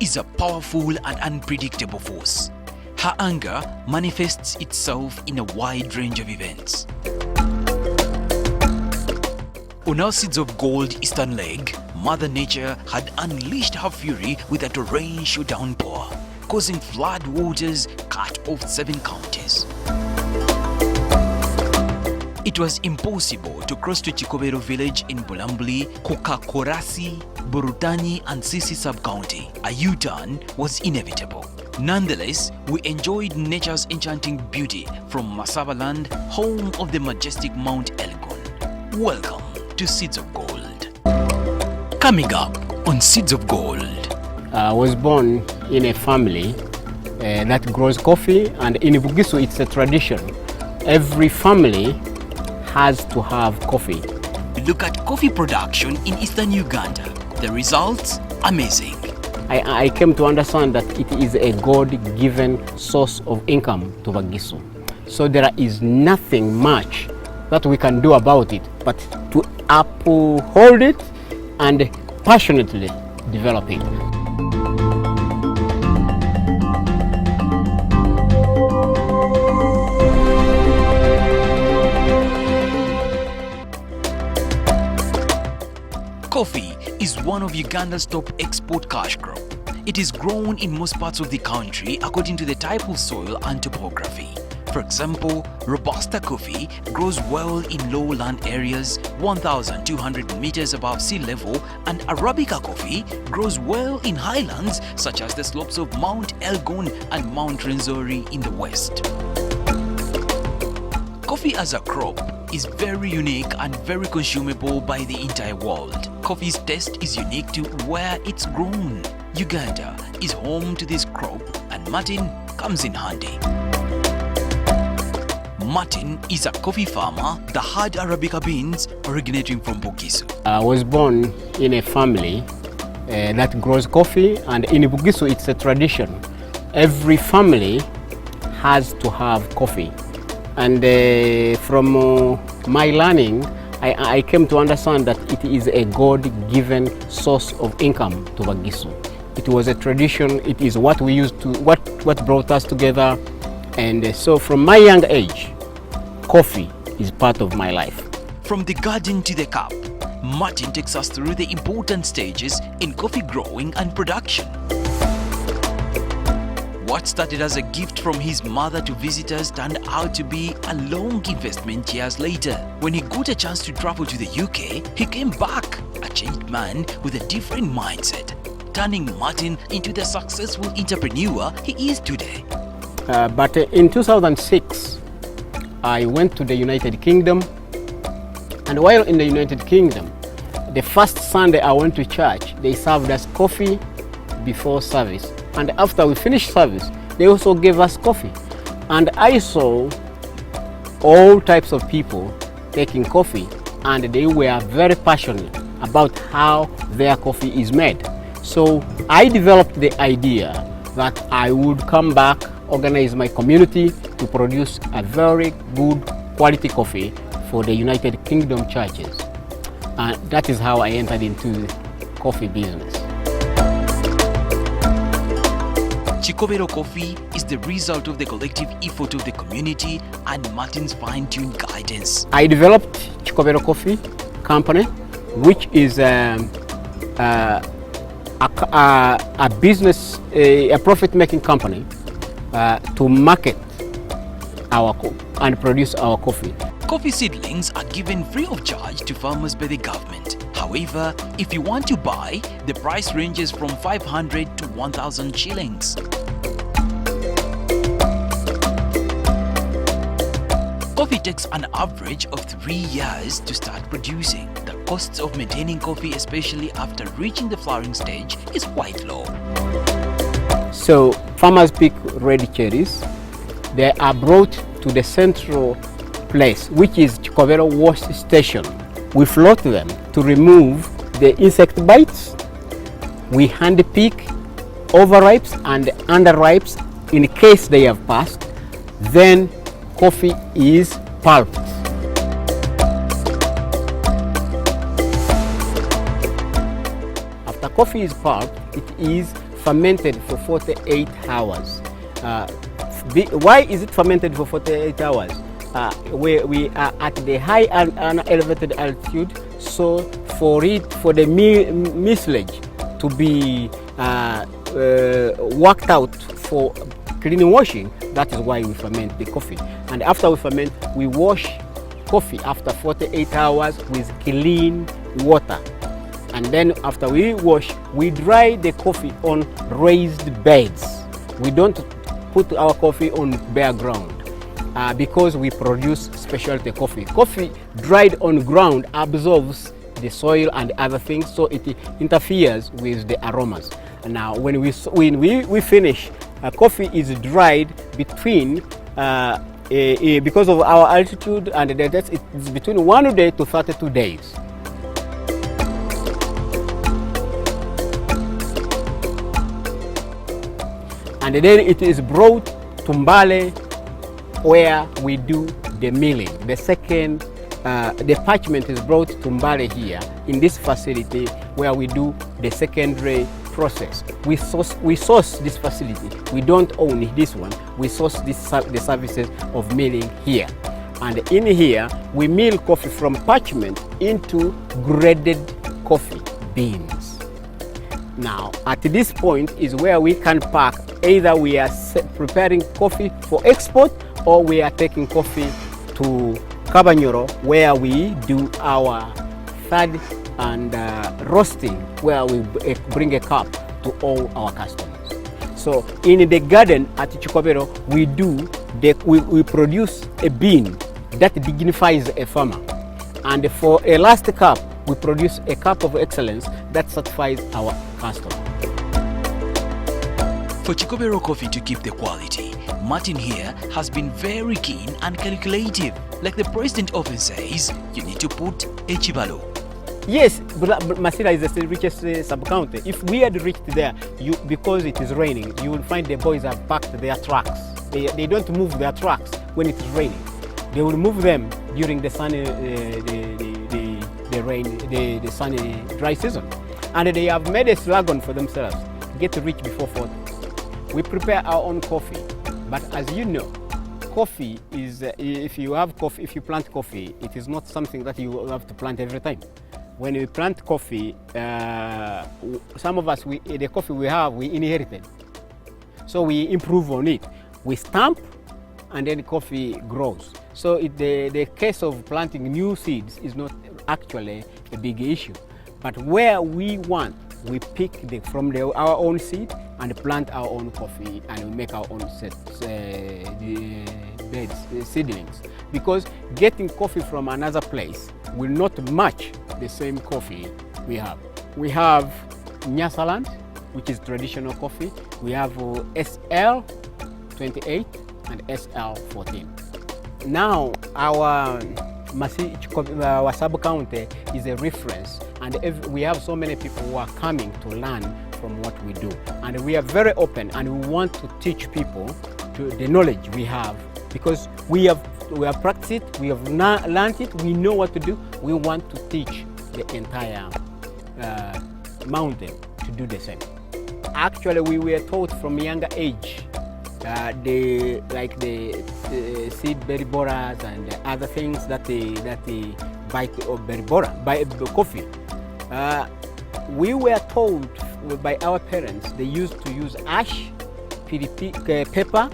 is a powerful and unpredictable force. Her anger manifests itself in a wide range of events. On our Seeds of Gold eastern leg, Mother Nature had unleashed her fury with a torrential downpour, causing flood waters cut off 7 counties. It was impossible to cross to Chikobero village in Bulambuli, Kokakorasi, Burutani and Sisi sub-county. A U-turn was inevitable. Nonetheless, we enjoyed nature's enchanting beauty from Masaba land, home of the majestic Mount Elgon. Welcome to Seeds of Gold. Coming up on Seeds of Gold. I was born in a family that grows coffee, and in Bugisu it's a tradition. Every family has to have coffee. Look at coffee production in Eastern Uganda. The results? Amazing. I came to understand that it is a God-given source of income to Bugisu. So there is nothing much that we can do about it, but to uphold it and passionately develop it. Coffee is one of Uganda's top export cash crop. It is grown in most parts of the country according to the type of soil and topography. For example, Robusta coffee grows well in lowland areas 1,200 meters above sea level, and Arabica coffee grows well in highlands such as the slopes of Mount Elgon and Mount Rwenzori in the west. Coffee as a crop is very unique and very consumable by the entire world. Coffee's taste is unique to where it's grown. Uganda is home to this crop, and Martin comes in handy. Martin is a coffee farmer that had Arabica beans originating from Bugisu. I was born in a family that grows coffee, and in Bugisu it's a tradition. Every family has to have coffee. And from my learning, I came to understand that it is a God-given source of income to Bugisu. It was a tradition. It is what we used to, what brought us together. And so from my young age, coffee is part of my life. From the garden to the cup, Martin takes us through the important stages in coffee growing and production. What started as a gift from his mother to visitors turned out to be a long investment years later. When he got a chance to travel to the UK, he came back a changed man with a different mindset, turning Martin into the successful entrepreneur he is today. But in 2006, I went to the United Kingdom, and while in the United Kingdom, the first Sunday I went to church, they served us coffee before service. And after we finished service, they also gave us coffee. And I saw all types of people taking coffee, and they were very passionate about how their coffee is made. So I developed the idea that I would come back, organize my community to produce a very good quality coffee for the United Kingdom churches. And that is how I entered into the coffee business. Chikobero Coffee is the result of the collective effort of the community and Martin's fine-tuned guidance. I developed Chikobero Coffee Company, which is a business, a profit-making company to market our and produce our coffee. Coffee seedlings are given free of charge to farmers by the government. However, if you want to buy, the price ranges from 500 to 1,000 shillings. Coffee takes an average of 3 years to start producing. The costs of maintaining coffee, especially after reaching the flowering stage, is quite low. So farmers pick red cherries. They are brought to the central place, which is Chikobero wash station. We float them to remove the insect bites. We hand pick overripes and underripes in case they have passed. Then coffee is pulped. After coffee is pulped, it is fermented for 48 hours. Why is it fermented for 48 hours? We are at the high and elevated altitude, so for the mucilage to be worked out for clean washing, that is why we ferment the coffee. And after we ferment, we wash coffee after 48 hours with clean water. And then after we wash, we dry the coffee on raised beds. We don't put our coffee on bare ground because we produce specialty coffee. Coffee dried on ground absorbs the soil and other things, so it interferes with the aromas. Now when we finish, coffee is dried between because of our altitude and it's between 1 day to 32 days. And then it is brought to Mbale, where we do the milling. The parchment is brought to Mbale here in this facility where we do the secondary process. We source this facility. We don't own this one. We source the services of milling here. And in here, we mill coffee from parchment into graded coffee beans. Now, at this point is where we can pack. Either we are preparing coffee for export, or we are taking coffee to Kabanyoro, where we do our third and roasting, where we bring a cup to all our customers. So in the garden at Chikobero, we produce a bean that dignifies a farmer. And for a last cup, we produce a cup of excellence that satisfies our customer. For Chikobero coffee to keep the quality, Martin here has been very keen and calculative. Like the president often says, you need to put a chibalo. Yes, Masira is the richest sub-county. If we had reached there, because it is raining, you will find the boys have packed their trucks. They don't move their trucks when it is raining. They will move them during the sunny, the sunny dry season. And they have made a slogan for themselves: get rich before 40. We prepare our own coffee, but as you know, coffee is, if you plant coffee, it is not something that you have to plant every time. When we plant coffee, some of us, the coffee we have, we inherited. So we improve on it. We stamp, and then coffee grows. So the case of planting new seeds is not actually a big issue. But where we want, we pick from our own seed and plant our own coffee, and we make our own seedlings. Because getting coffee from another place will not match the same coffee we have. We have Nyasaland, which is traditional coffee. We have SL28 and SL14. Now our sub-county is a reference, and we have so many people who are coming to learn from what we do. And we are very open, and we want to teach people the knowledge we have, because we have practiced it, we have learned it, we know what to do. We want to teach the entire mountain to do the same. Actually, we were taught from a younger age the seed berry borers and other things that they buy berry borer, buy coffee. We were told by our parents they used to use ash, pepper,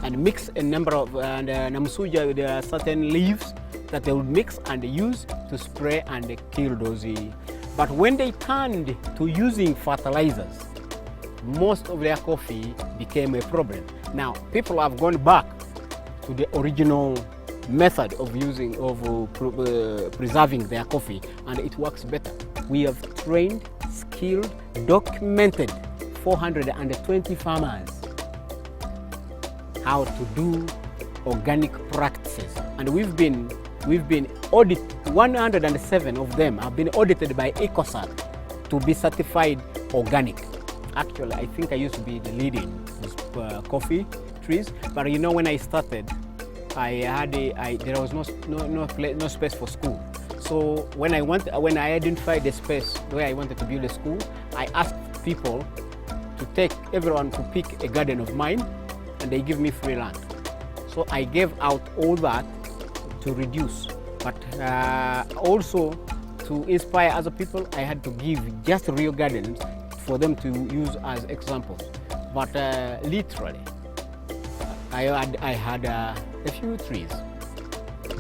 and mix a number of namsuja with certain leaves that they would mix and use to spray and kill those. But when they turned to using fertilizers, most of their coffee became a problem. Now people have gone back to the original method of preserving their coffee, and it works better. We have trained, skilled, documented 420 farmers how to do organic practices, and we've been audited. 107 of them have been audited by EcoCert to be certified organic. Actually, I think I used to be the leading coffee trees, but you know, when I started, there was no space for school. So when I identified the space where I wanted to build a school, I asked people to take everyone to pick a garden of mine, and they give me free land. So I gave out all that to reduce, but also to inspire other people, I had to give just real gardens for them to use as examples. But literally, I had a few trees.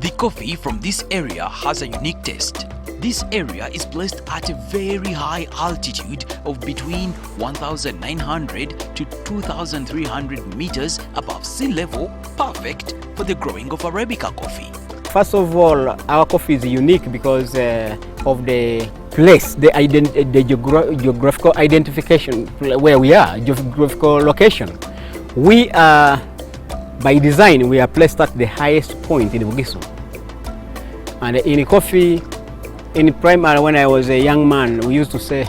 The coffee from this area has a unique taste. This area is placed at a very high altitude of between 1,900 to 2,300 meters above sea level, perfect for the growing of Arabica coffee. First of all, our coffee is unique because of the place, the geographical identification where we are, geographical location. We are, by design, we are placed at the highest point in Bugisu. And in coffee, in primary, when I was a young man, we used to say,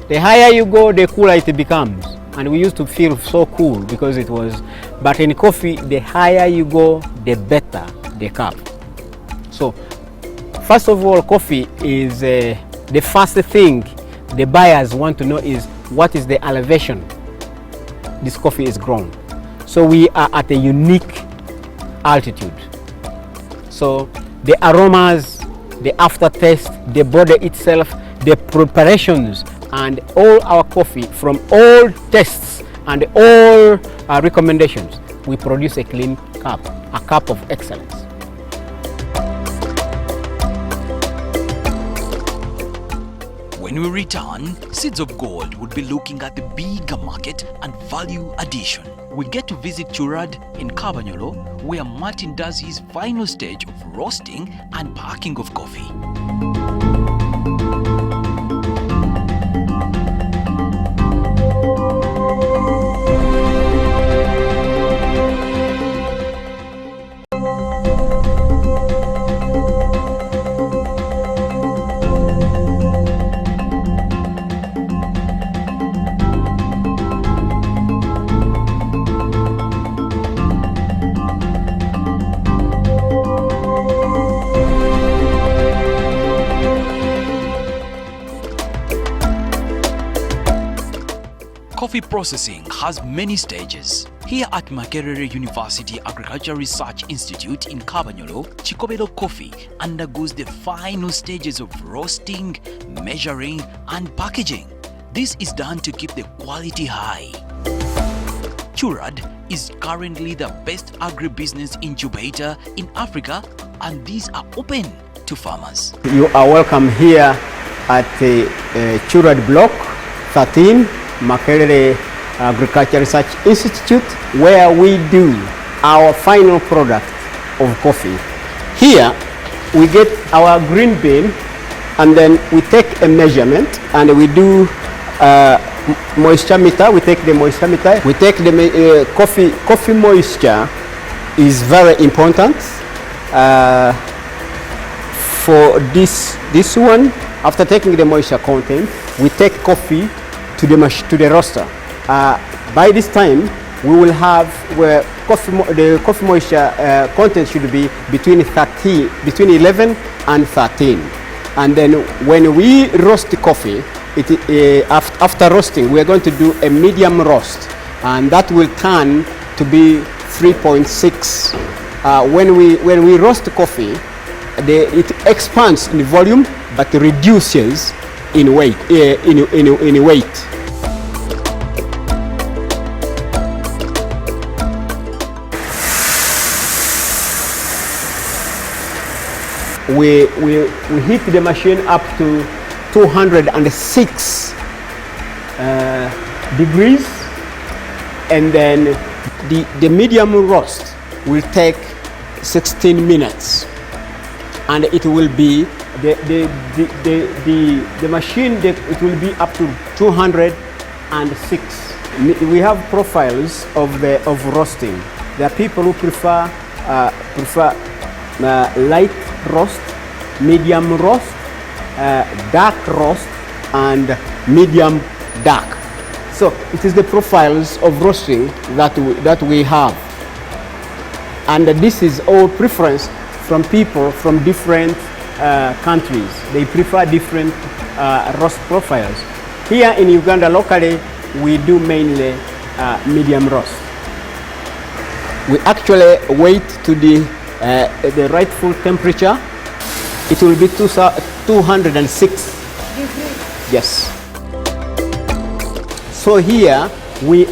the higher you go, the cooler it becomes. And we used to feel so cool because it was, but in coffee, the higher you go, the better the cup. So, first of all, coffee is the first thing the buyers want to know is what is the elevation this coffee is grown. So we are at a unique altitude. So the aromas, the aftertaste, the body itself, the preparations, and all our coffee from all tests and all recommendations, we produce a clean cup, a cup of excellence. When we return, Seeds of Gold would be looking at the bigger market and value addition. We get to visit Churad in Kabanyolo, where Martin does his final stage of roasting and packing of coffee. Coffee processing has many stages. Here at Makerere University Agricultural Research Institute in Kabanyolo, Chikobelo coffee undergoes the final stages of roasting, measuring, and packaging. This is done to keep the quality high. Churad is currently the best agribusiness incubator in Africa, and these are open to farmers. You are welcome here at the Churad Block 13, Makerere Agricultural Research Institute, where we do our final product of coffee. Here we get our green bean, and then we take a measurement and we do moisture meter. We take the moisture meter. We take the coffee moisture is very important for this one. After taking the moisture content, we take coffee to the roaster. By this time, we will have where the coffee moisture content should be between 11 and 13. And then when we roast the coffee, after roasting, we are going to do a medium roast, and that will turn to be 3.6. When we roast the coffee, it expands in volume but reduces in weight. In weight. We heat the machine up to 206 degrees, and then the medium roast will take 16 minutes, and it will be the machine that it will be up to 206. We have profiles of roasting. There are people who prefer light roast, medium roast, dark roast, and medium dark. So it is the profiles of roasting that we have, and this is all preference from people from different countries. They prefer different roast profiles. Here in Uganda locally, we do mainly medium roast. We actually wait to the rightful temperature. It will be 206 degrees. Yes. So here we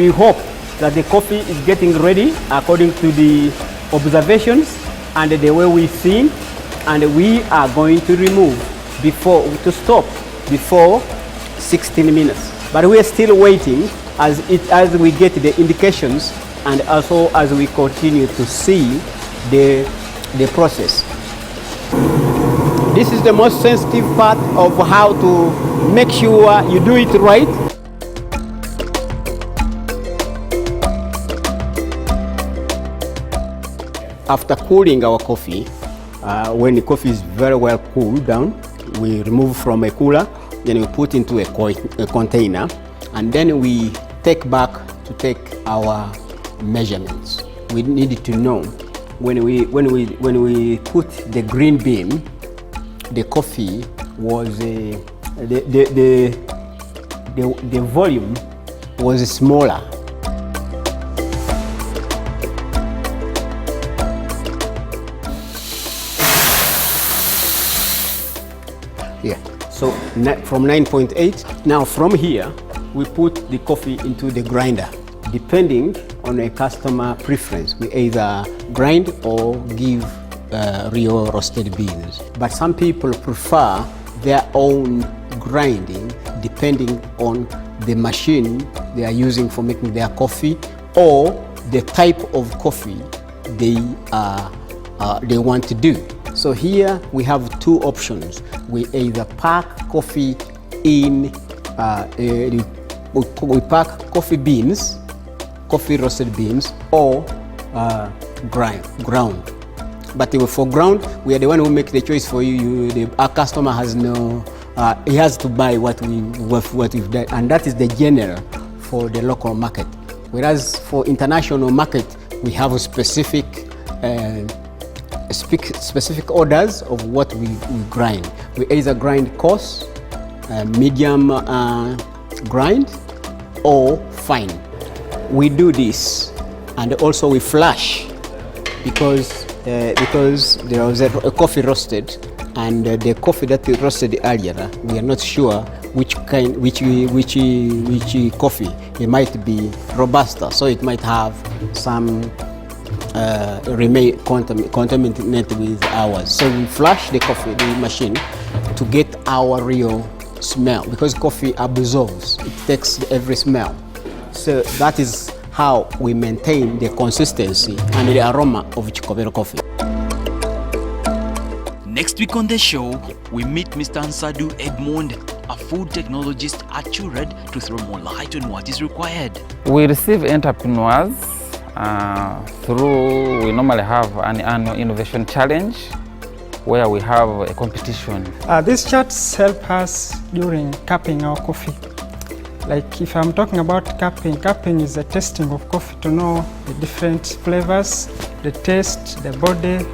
hope that the coffee is getting ready according to the observations and the way we see, and we are going to remove stop before 16 minutes. But we are still waiting as we get the indications and also as we continue to see the process. This is the most sensitive part of how to make sure you do it right. After cooling our coffee, when the coffee is very well cooled down, we remove from a cooler, then we put into a container, and then we take back to take our measurements. We needed to know when we put the green bean, the coffee was the volume was smaller. Yeah, so from 9.8. Now from here, we put the coffee into the grinder. Depending on a customer preference, we either grind or give real roasted beans. But some people prefer their own grinding depending on the machine they are using for making their coffee or the type of coffee they want to do. So here we have two options. We either pack coffee in, we pack coffee beans, coffee roasted beans, or ground. But for ground, we are the one who make the choice for you. Our customer has no, he has to buy what we've done, and that is the general for the local market. Whereas for international market, we have a specific orders of what we grind. We either grind coarse, medium grind, or fine. We do this, and also we flash because there was a coffee roasted, and the coffee that we roasted earlier, we are not sure which coffee. It might be Robusta, so it might have some remain contaminated with ours. So we flush the machine to get our real smell, because coffee absorbs, it takes every smell. So that is how we maintain the consistency and the aroma of Chikobero coffee. Next week on the show, we meet Mr. Nsadu Edmond, a food technologist at Chured, to throw more light on what is required. We receive entrepreneurs we normally have an annual innovation challenge where we have a competition. These charts help us during cupping our coffee. Like if I'm talking about cupping is the testing of coffee to know the different flavors, the taste, the body,